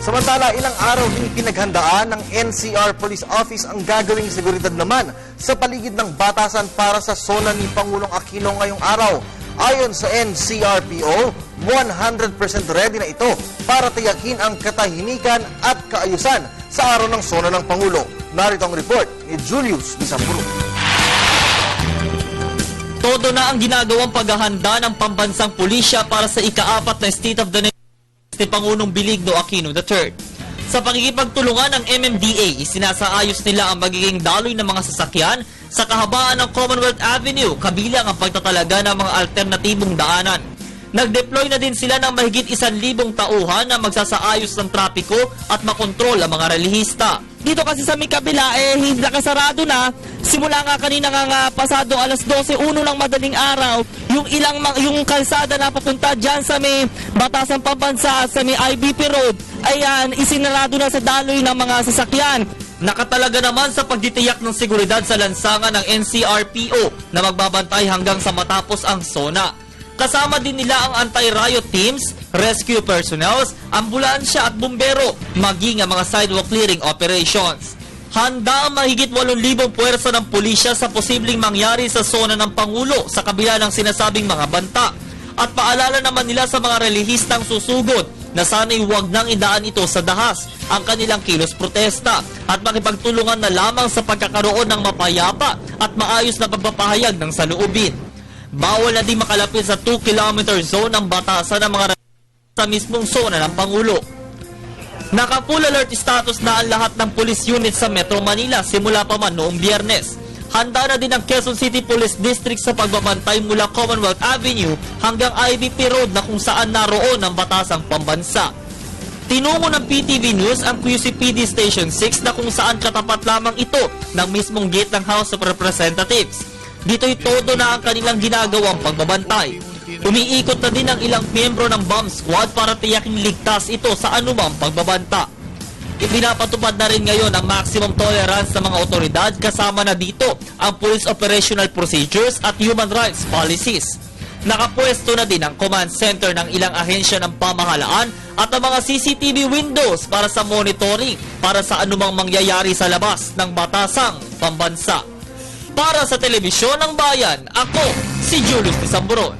Samantala, ilang araw din pinaghandaan ng NCR Police Office ang gagawing seguridad naman sa paligid ng batasan para sa zona ni Pangulong Aquino ngayong araw. Ayon sa NCRPO, 100% ready na ito para tiyakin ang katahimikan at kaayusan sa araw ng zona ng Pangulo. Narito ang report ni Julius Isamburu. Todo na ang ginagawang paghahanda ng pambansang pulisya para sa ika-4 na State of the Nation ni Pangulong Benigno Aquino III. Sa pakikipagtulungan ng MMDA, isinasaayos nila ang magiging daloy ng mga sasakyan sa kahabaan ng Commonwealth Avenue, kabilang ang pagtatalaga ng mga alternatibong daanan. Nag-deploy na din sila ng mahigit 1,000 tauhan na magsasaayos ng trapiko at makontrol ang mga relihista. Dito kasi sa may kabila, nakasarado na. Simula nga kanina nga pasado alas 12:01 ng madaling araw, yung kalsada na papunta dyan sa may Batasan Pambansa, sa may IBP Road, ayan, isinarado na sa daloy ng mga sasakyan. Nakatalaga naman sa pagditiyak ng seguridad sa lansangan ng NCRPO na magbabantay hanggang sa matapos ang SONA. Kasama din nila ang anti-riot teams, rescue personnel, ambulansya at bumbero, maging ang mga sidewalk clearing operations. Handa ang mahigit 8,000 puwersa ng pulisya sa posibleng mangyari sa zona ng Pangulo sa kabila ng sinasabing mga banta. At paalala naman nila sa mga relihistang susugod na sana'y huwag nang idaan ito sa dahas ang kanilang kilos protesta at makipagtulungan na lamang sa pagkakaroon ng mapayapa at maayos na pagpapahayag ng saloobin. Bawal na din makalapit sa 2-kilometer zone ng batasan ng mga sa mismong zona ng Pangulo. Naka-full alert status na ang lahat ng police units sa Metro Manila simula pa man noong Biyernes. Handa na din ang Quezon City Police District sa pagbabantay mula Commonwealth Avenue hanggang IBP Road na kung saan naroon ang batasang pambansa. Tinungo ng PTV News ang QCPD Station 6 na kung saan katapat lamang ito ng mismong gate ng House of Representatives. Dito'y todo na ang kanilang ginagawang pagbabantay. Umiikot na din ang ilang miyembro ng bomb squad para tiyaking ligtas ito sa anumang pagbabanta. Ipinapatupad na rin ngayon ang maximum tolerance ng mga otoridad, kasama na dito ang Police Operational Procedures at Human Rights Policies. Nakapwesto na din ang command center ng ilang ahensya ng pamahalaan at ang mga CCTV windows para sa monitoring para sa anumang mangyayari sa labas ng batasang pambansa. Para sa Telebisyon ng Bayan, ako si Julius Isamburu.